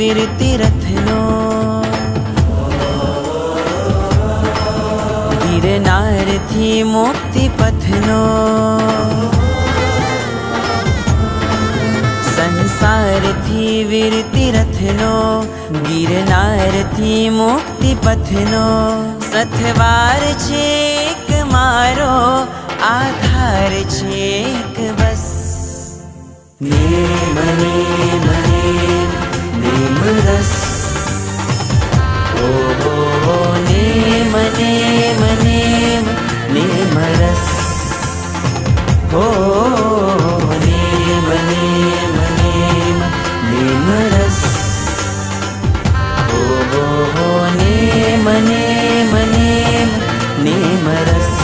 વીર તીરથનો ગિરનારથી મુક્તિ પથનો સંસારથી વીર તીરથનો ગિરનારથી મુક્તિ પથનો સથવાર છે એક મારો આધાર છે એક બસ નેમ નેમ નેમ નેમ રસ ઓ નેમ નેમ નેમ નેમ રસ ઓ નેમ નેમ નેમ નેમ રસ ઓ નેમ નેમ નેમ નેમ રસ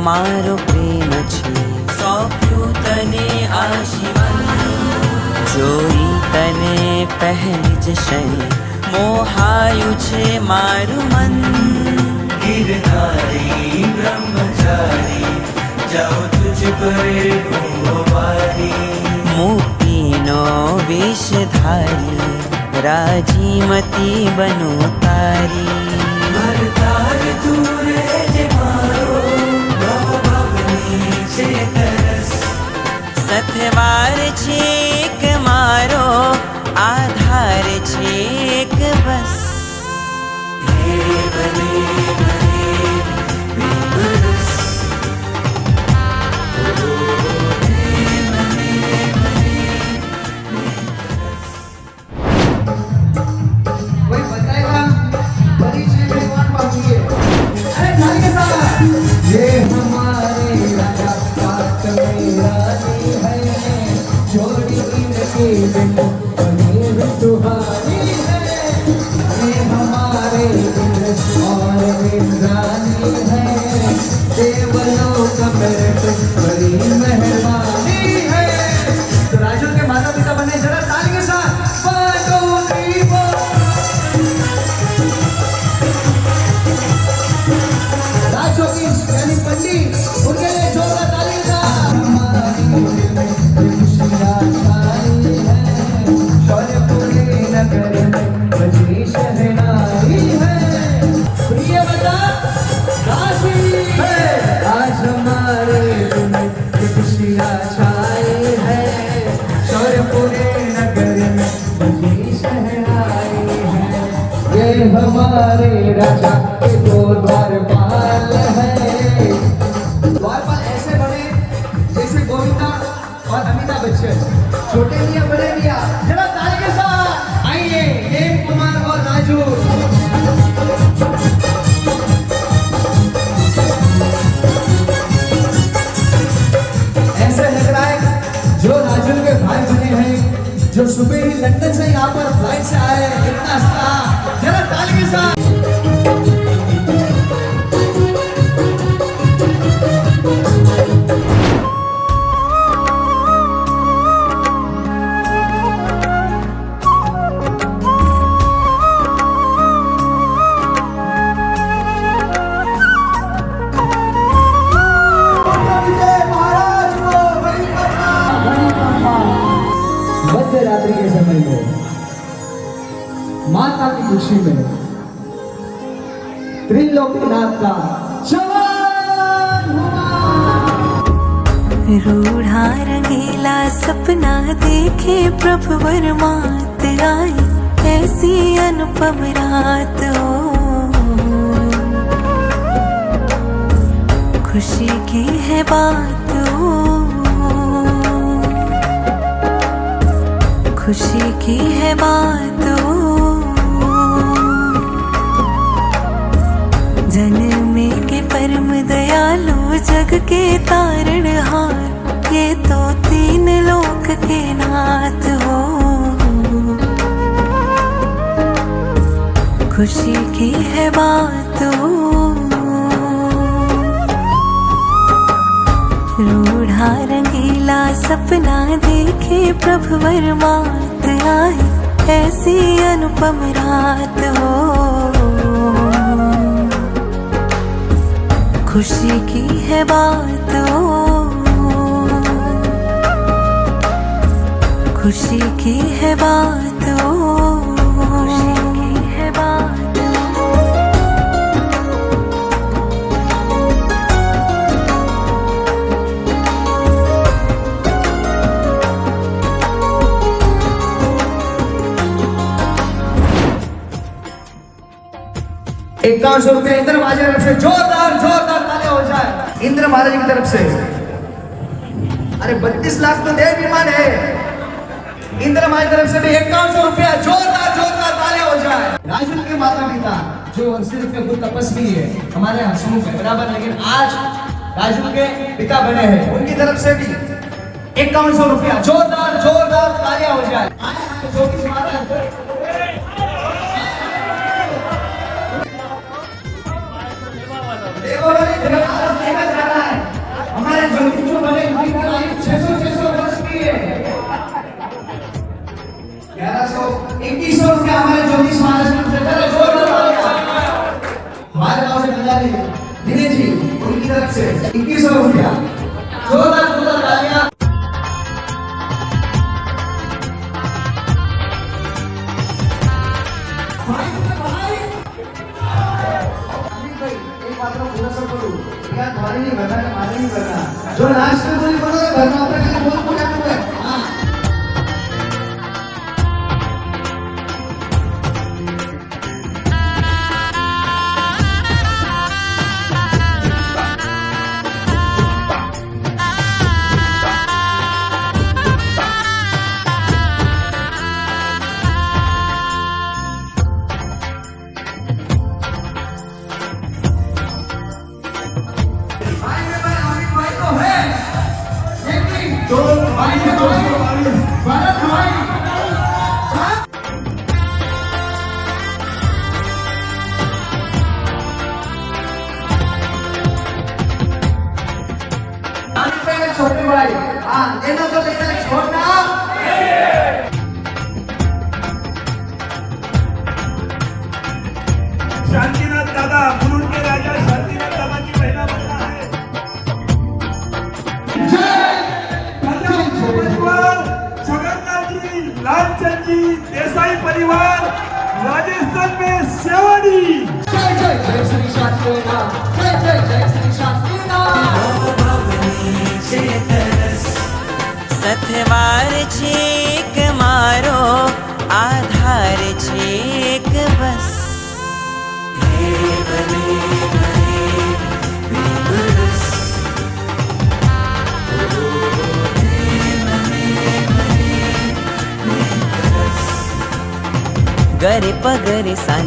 મારો પ્રેમ છે સોંપ્યું તને આ જીવન જોઈ તને પહેલી જ ક્ષણે મોહાયું છે મારું મન गिरधारी ब्रह्मचारी जाओ तुझ पर वारी મુક્તિનો વેશધારી રાજીમતી બનો તારી भरतार तू रे मारो से तरस સથવાર છે એક મારો આધાર છે એક બસ कोई बताएगा परिचय में कौन बाकी है? अरे ताली के साथ ये हमारे राजा पाक में रानी है जोड़ी इनके बिन बनी तुम्हारी है ये हमारे इंद्र और इंद्रानी है देवलोक में तुम बड़ी मेहरबानी है तो राजू के माता पिता बने जरा ताली के साथ 1 2 3 4 राजोगी यानी पंडित उनके लिए जोरदार ताली का हमारी खुशियाँ छाई है शौर्यपुरी नगर में बजी शहनाई है प्रिय बता काशी है आज हमारे दिन में खुशियाँ छाई है शौर्यपुरी नगर में बजी शहनाई है ये हमारे राजा के दो द्वारपाल है द्वारपाल ऐसे बने जैसे गोविंदा और अमिताभ बच्चन छोटे लिया बड़े लिया जरा ताली के साथ आइए हेम कुमार और राजू ऐसे लग रहा है जो राजू के भाई बने हैं जो सुबह ही लंदन से यहाँ पर फ्लाइट से आए हैं इतना सारा जरा ताली के साथ मध्य रात्रि के समय में माता की खुशी में त्रिलोकीनाथ का जवान रूढ़ा रंगीला सपना देखे प्रभु वरमात आई ऐसी अनुपम रात हो खुशी की है बात हो खुशी की है बात हो जन्मे के परम दयालु जग के तारणहार, ये तो तीन लोक के नाथ हो। खुशी की है बात हो, रूढ़ा रंगीला सपना देखे प्रभु वरमात आई, ऐसी अनुपम रात हो। खुशी की है बात हो, खुशी की है बात हो, खुशी की है बात हो। ₹51 इंद्र महाराज की तरफ से जोरदार जोरदार तालियां हो जाए। इंद्र महाराज की तरफ से अरे 32 लाख तो देव विमान है। इंद्र महाराज की तरफ से भी ₹51 जोरदार जोरदार तालियां हो जाए। राजुल के माता पिता जो सिर्फ में खुद तपस्वी है हमारे हसमुख है बराबर, लेकिन आज राजुल के पिता बने हैं, उनकी तरफ से भी ₹51 जोरदार जोरदार तालियां हो जाए। आज जो भी माता हमारे जो बने 600 वर्ष की है। 1100-2100 रुपया हमारे ज्योतिष महाराज हमारे गाँव से बजा रही दिनेश जी, उनकी तरफ से ₹2100 जोरदार जोरदार तालियां। जो लास्ट में बोली बोलो भरना अपने के बोल को जाने दो। हां छोटे भाई लेना तो लेना छोड़ना। शांतिनाथ दादा मुलुंड के राजा शांतिनाथ दादा की बहना बनना है। परिवार जगन्नाथ जी, लालचंद जी, देसाई परिवार राजस्थान में सेवानी। जय जय जय श्री शांतिनाथ, जय जय जय श्री शांतिनाथ। सथवार छेक मारो आधार छेक बस। गरे पगरे सन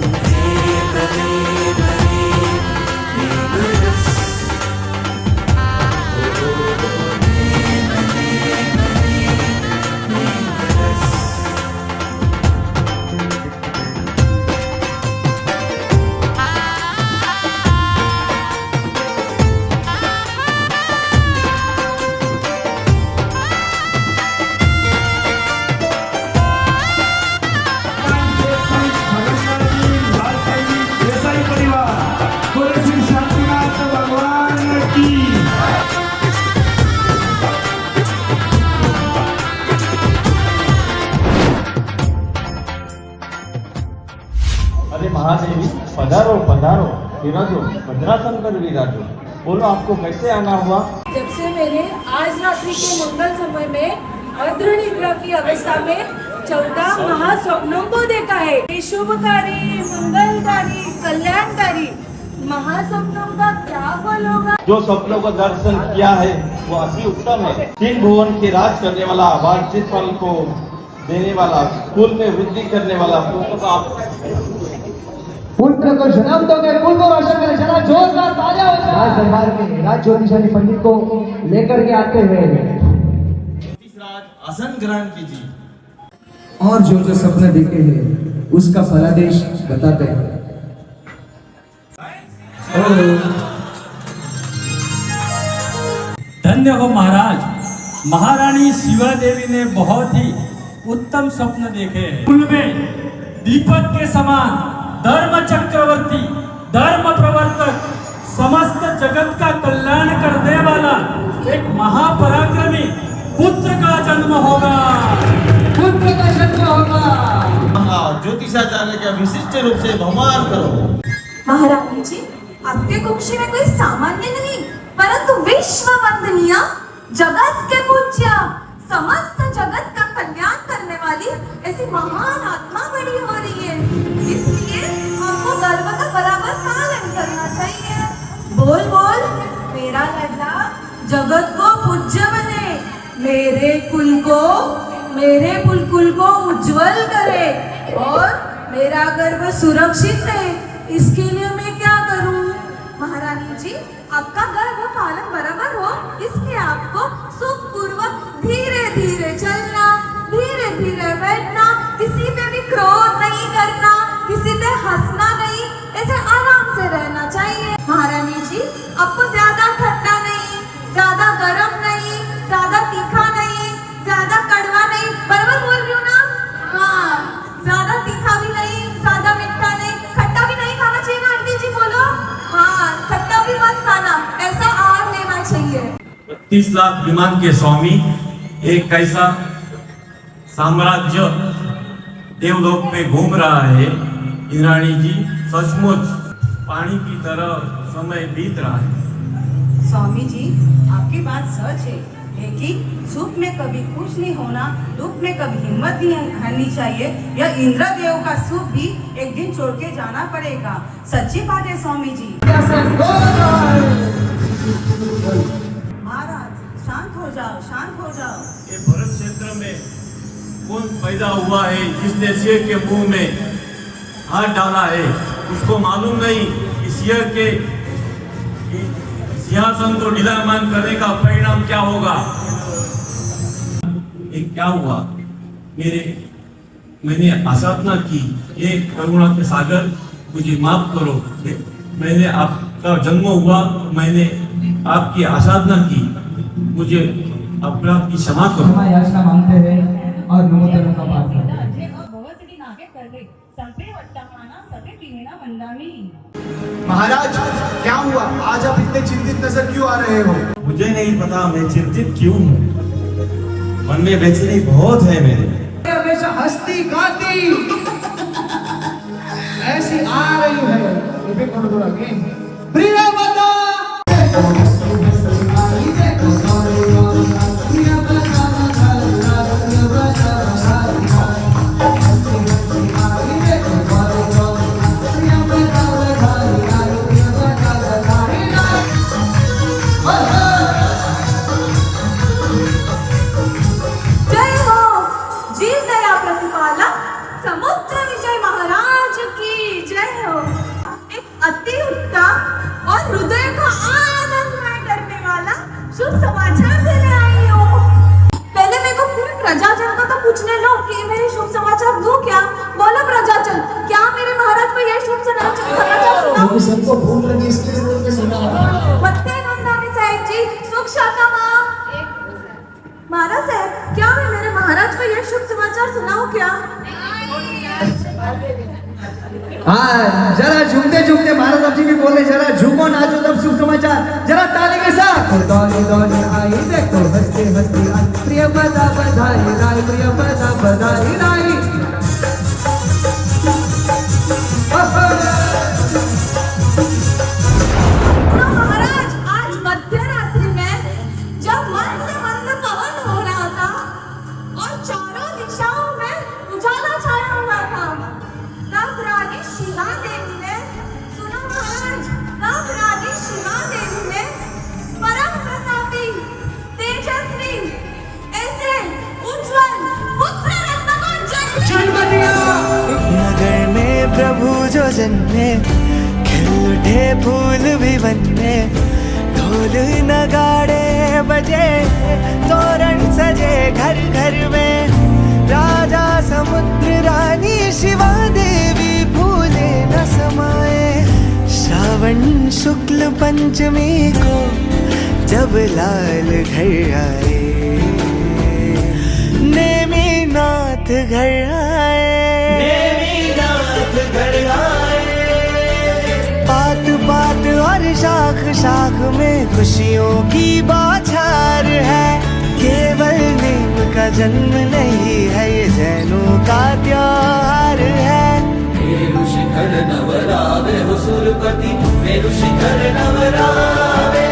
महादेवी पधारो पधारो विराजो, भद्रासन कर विराजो। बोलो आपको कैसे आना हुआ? जब से मैंने आज रात्रि के मंगल समय में अर्धनी ग्रह की अवस्था में 14 महास्वप्नों को देखा है। ये शुभकारी, मंगलकारी, कल्याणकारी महास्वप्नों का क्या फल होगा? जो स्वप्नों का दर्शन किया है वो अति उत्तम है। 3 भुवन के राज करने वाला, वांछित फल को देने वाला, कुल में वृद्धि करने वाला, पुत्र को जन्म दोगे, कुल को रोशन करे, जरा जोरदार तालियां हो जाए। राज दरबार में राज ज्योतिषानी पंडित को लेकर के आते हुए आसन ग्रहण कीजिए। और जो जो सपने देखे हैं उसका फलादेश बताते हैं। धन्य हो महाराज, महारानी शिवा देवी ने बहुत ही उत्तम स्वप्न देखे हैं। उनमें दीपक के समान धर्म चक्रवर्ती, धर्म प्रवर्तक, समस्त जगत का कल्याण करने वाला एक महापराक्रमी पुत्र का जन्म होगा। पुत्र का जन्म होगा। ज्योतिषाचार्य का विशिष्ट रूप से बहुमान करो। महारानी जी, आपके कुक्षी में कोई सामान्य नहीं परंतु विश्व वंदनीय, जगत के पूज्य, समस्त जगत का कल्याण करने वाली ऐसी महान आत्मा बड़ी हो रही है। इसलिए आपको गर्व का बराबर पालन करना चाहिए। बोल बोल मेरा लल्ला जगत को पूज्य बने, मेरे कुल को उज्जवल करे और मेरा गर्व सुरक्षित रहे। इसके लिए मैं क्या करूं? महारानी जी, आपका गर्व पालन बराबर हो इसलिए आपको सुखपूर्वक धीरे धीरे चलना, धीरे धीरे बैठना, किसी पे भी क्रोध नहीं करना, किसी पे हंसना नहीं, ऐसे आराम से रहना चाहिए। महारानी जी, आपको ज्यादा ठंडा नहीं, ज्यादा गर्म नहीं, ज्यादा तीखा नहीं, ज्यादा कड़वा नहीं, बराबर बोल रही हूँ ना? हाँ, ज्यादा तीखा भी नहीं, ज्यादा मीठा नहीं, खट्टा भी नहीं खाना चाहिए ना आंटी जी, बोलो। हाँ, खट्टा भी मत खाना, ऐसा आहार लेना चाहिए। 30 लाख विमान के स्वामी, एक कैसा साम्राज्य देवलोक पे घूम रहा है। इंद्राणी जी, सचमुच पानी की तरह समय बीत रहा है। स्वामी जी, आपकी बात सच है, लेकिन सुख में कभी खुश नहीं होना, दुख में कभी हिम्मत नहीं हारनी चाहिए। यह इंद्रदेव का सुख भी एक दिन छोड़ के जाना पड़ेगा। सच्ची बात है स्वामी जी। महाराज, शांत हो जाओ, शांत हो जाओ। ये भरत क्षेत्र में कौन पैदा हुआ है जिसने शेर के मुंह में हाथ डाला है? उसको मालूम नहीं कि शेर के सिंहासन को ढीलामान करने का परिणाम क्या होगा। ये क्या हुआ? मैंने आसाधना की, ये करुणा के सागर मुझे माफ करो। मैंने आपका जन्म हुआ, मैंने आपकी आसाधना की, मुझे अपराध की क्षमा करो। याचना मांगते हैं और नमोतरों का पाठ करते हैं। महाराज, क्या हुआ? आज आप इतने चिंतित नजर क्यों आ रहे हो? मुझे नहीं पता मैं चिंतित क्यों हूँ। मन में बेचैनी बहुत है मेरे। हमेशा हंसती गाती ऐसी आ रही है। प्रिय बता समुद्र विजय महाराज की जय हो। एक अति उत्तम और हृदय का आनंदमय करने वाला शुभ समाचार देने आई हो। पहले मेरे को पूरे प्रजाजन को तो पूछने लो कि मेरे शुभ समाचार दूं क्या? बोलो प्रजाजन, क्या मेरे महाराज को ये शुभ समाचार सुनाऊं? सबको भूख लगी इसके लिए बोल के सुना। मत्ते नंदानी साहिब जी, सुख शाखा महाराज साहब, क्या मैं मेरे महाराज को ये शुभ समाचार सुनाऊं क्या? हाँ, जरा झूमते झूमते महाराज साहब जी भी बोले, जरा झूमो नाचो तब शुभ समाचार, जरा ताली के साथ। दौड़ी दौड़ी आई देखो हंसते हंसते आई, प्रिय बधा बधाई राई, प्रिय बधा बधाई राई। महाराज, आज मध्यरात्रि में जब मंद मंद पवन हो रहा था और चारों दिशाओं में उजाला छाया हुआ था, तब रानी शिवा देवी ने, सुनो महाराज, तब रानी शिवा देवी ने परम प्रतापी, तेजस्वी, ऐसे उज्जवल पुत्र रत्न को जन्म दिया। नगर में प्रभु जो जन्मे, खिल उठे फूल भी बनने, ढोल नगाड़े बजे, तोरण सजे घर घर में, राजा समुद्र रानी शिवा देवी फूले न समाए। श्रावण शुक्ल पंचमी को जब लाल घर आए, नेमिनाथ घर आए, नेमिनाथ घर आए। पात पात और शाख शाख में खुशियों की बौछार है, केवल नीम का जन्म नहीं है, ये जैनों का त्योहार है। मेरु शिखर नवरावे हो सुरपति, मेरु शिखर नवरावे।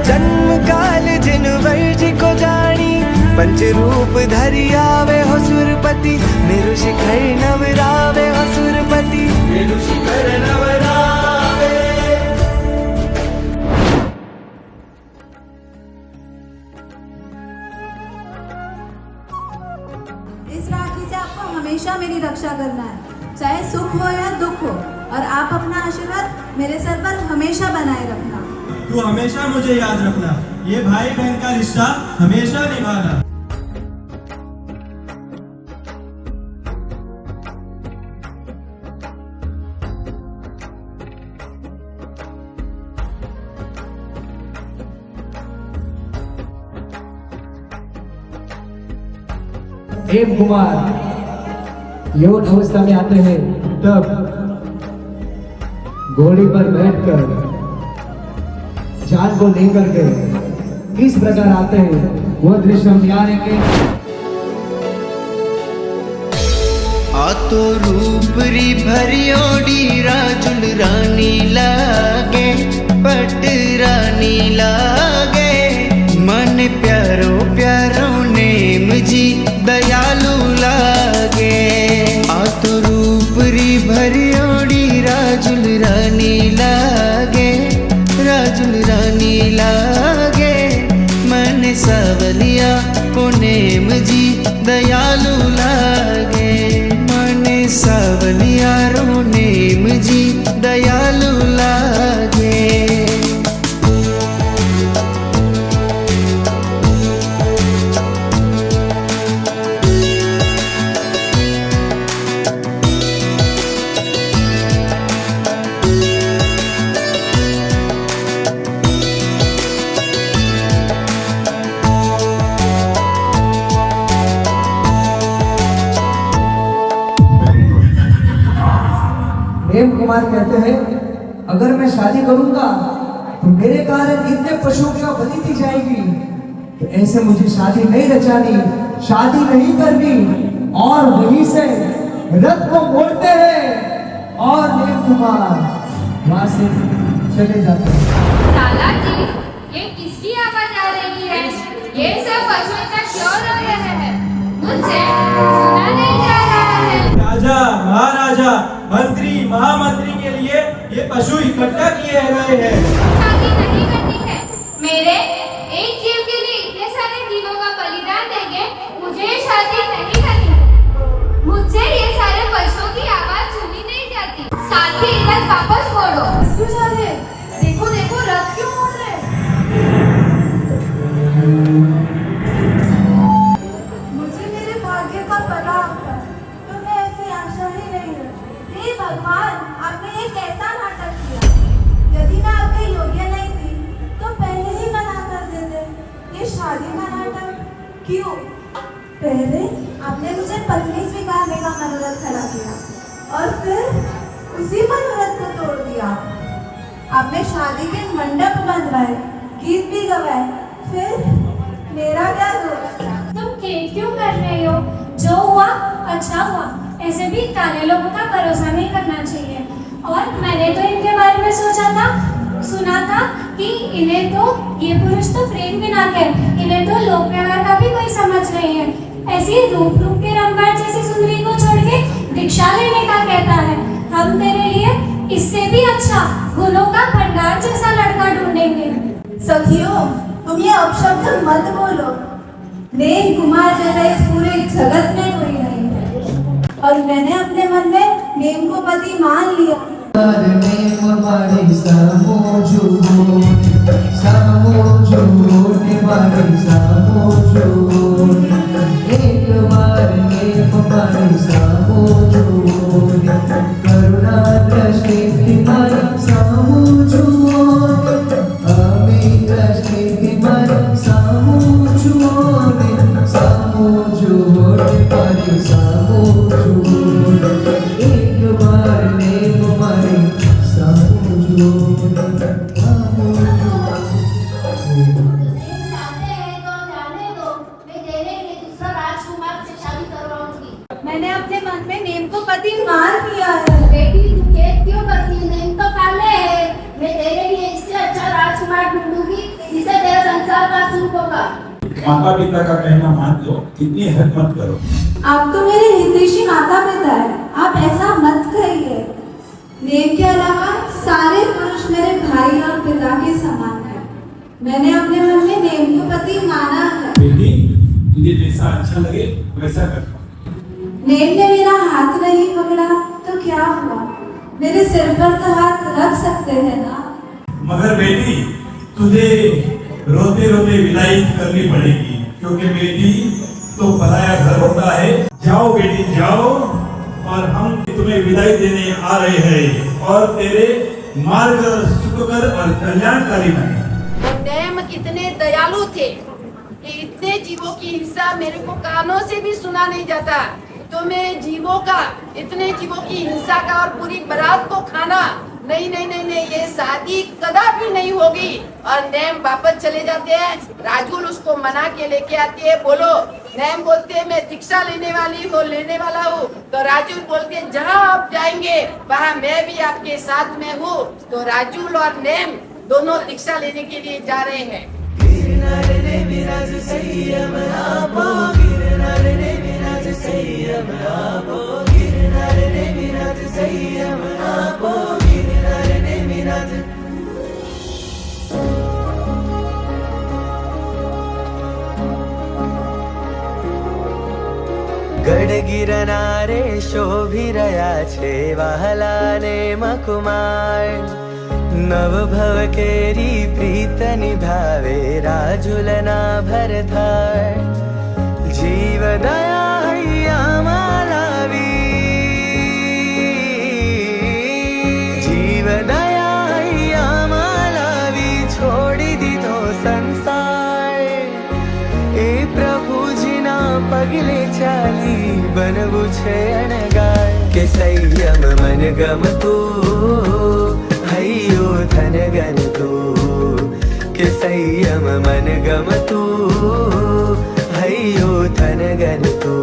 जन्म काल जिन वर्ज को जानी, पंच रूप धरि आवे हो सुरपति, मेरु शिखर नवरावे हो सुरपति, मेरु शिखर नवरावे। इस राखी से आपको हमेशा मेरी रक्षा करना है, चाहे सुख हो या दुख हो, और आप अपना आशीर्वाद मेरे सर पर हमेशा बनाए रखना। तू हमेशा मुझे याद रखना, ये भाई बहन का रिश्ता हमेशा निभाना। प्रेम कुमार यौन अवस्था में आते हैं तब घोड़े पर बैठकर जान को लेकर के किस प्रकार आते हैं वह दृश्य हम निहारेंगे। आ तो रूप री भरियोड़ी राजुल रानी लागे, पट रानी लागे, मन प्यारो प्यारो नेम जी दयालु लागे। आ तो रूप री भरियोड़ी राजुल रानी लागे, राजुल रानी लागे, मन सावलिया को नेम जी दयालु लागे, मन सावलिया रो नेम जी दयालु लागे। प्रेम कुमार कहते हैं अगर मैं शादी करूंगा तो मेरे कारण इतने पशुओं की बलि दी जाएगी, तो ऐसे मुझे शादी नहीं रचानी, शादी नहीं करनी। और वहीं से रथ को मोड़ते हैं और प्रेम कुमार वहां से चले जाते हैं। लाला जी, ये किसकी आवाज आ रही है? ये सब पशु का क्यों रो रहे हैं? मुझसे सुना नहीं जा रहा है। राजा, महाराजा, मंत्री, महामंत्री के लिए ये पशु इकट्ठा किए गए हैं। शादी नहीं करनी है। मेरे एक जीव के लिए इतने सारे जीवों का बलिदान देंगे, मुझे शादी नहीं करनी। मुझसे ये सारे पशुओं की आवाज सुनी नहीं जाती। साथ ही रथ वापस मोड़ो। क्यों जा रहे? देखो देखो रथ क्यों मोड़ रहे? मुझे मेरे भाग्य का पता होता, तो मैं ऐसी आशा ही नहीं रखी। हे भगवान, आपने ये कैसा नाटक किया? यदि मैं आपके योग्य नहीं थी तो पहले ही मना कर देते। ये शादी का नाटक क्यों? पहले आपने मुझे पत्नी स्वीकारने का मनोरथ खड़ा किया और फिर उसी मनोरथ को तोड़ दिया। आपने शादी के मंडप बनवाए, गीत भी गवाए, फिर मेरा क्या दोष? तुम खेद क्यों कर रहे हो? जो हुआ अच्छा हुआ। ऐसे भी काले लोगों का भरोसा नहीं करना चाहिए। और मैंने तो इनके बारे में सोचा था, सुना था कि इन्हें तो ये पुरुष तो प्रेम बिना के, इन्हें तो लोक व्यवहार का भी कोई समझ नहीं है। ऐसी रूप रूप के रंगबाज जैसी सुंदरी को छोड़ के दीक्षा लेने का कहता है। हम तेरे लिए इससे भी अच्छा गुणों का भंडार जैसा लड़का ढूंढेंगे। सखियों, तुम ये अपशब्द मत बोलो। प्रेम कुमार जैसा इस पूरे जगत में कोई नहीं है। और मैंने अपने मन में नेम को पति मान लिया। नेम मारे समोजो समोजो मारे समोजो एक बार नेम मारे समोजो करुणा दृष्टि मारे समोजो हमें दृष्टि मारे समोजो समोजो मारे समोजो एक बार नेम मारे समोजो मैंने अपने मन में नेम को पति मान लिया है। बेटी तू खेत क्यों करती है? नेम तो काले है। मैं तेरे लिए इससे अच्छा राजकुमार ढूंढूंगी जिसे तेरा संसार का सुख होगा। माता पिता का कहना मान लो, इतनी हद मत करो। आप तो मेरे हितैषी माता पिता है, आप ऐसा मत कहिए। नेम के अलावा सारे पुरुष मेरे भाई और पिता के समान है। मैंने अपने मन में नेम को पति माना है। बेटी तुझे जैसा अच्छा लगे वैसा कर। नेम ने मेरा हाथ नहीं पकड़ा तो क्या हुआ, मेरे सिर पर तो हाथ रख सकते हैं ना। मगर बेटी तुझे रोते रोते विदाई करनी पड़ेगी, क्योंकि बेटी तो पराया घर होता है। जाओ बेटी जाओ, और हम तुम्हें विदाई देने आ रहे हैं और तेरे मार्ग सुखकर और कल्याणकारी बने। नेम कितने दयालु थे कि इतने जीवों की हिंसा मेरे को कानों से भी सुना नहीं जाता, तो मैं जीवों का, इतने जीवों की हिंसा का और पूरी बारात को खाना, नहीं नहीं नहीं नहीं, ये शादी कदापि नहीं होगी। और नेम वापस चले जाते हैं। राजुल उसको मना के लेके आती है। बोलो, नेम बोलते हैं मैं दीक्षा लेने वाला हूँ। तो राजुल बोलते हैं जहाँ आप जाएंगे वहाँ मैं भी आपके साथ में हूँ। तो राजुल और नेम दोनों दीक्षा लेने के लिए जा रहे हैं। गढ़ गिरनारे शोभिरया छे वहलाने मकुमार नव भव केरी प्रीत निभावे राजुलना भरथार जीव दया हैया मालावी जीव दया हैया मालावी छोड़ी दीधो संसार ए प्रभुजीना पगले चाली बनवू छे अणगार के संयम मन गमतू हयो धन गन तू के संयम मन गमतू हयो धन गन तू।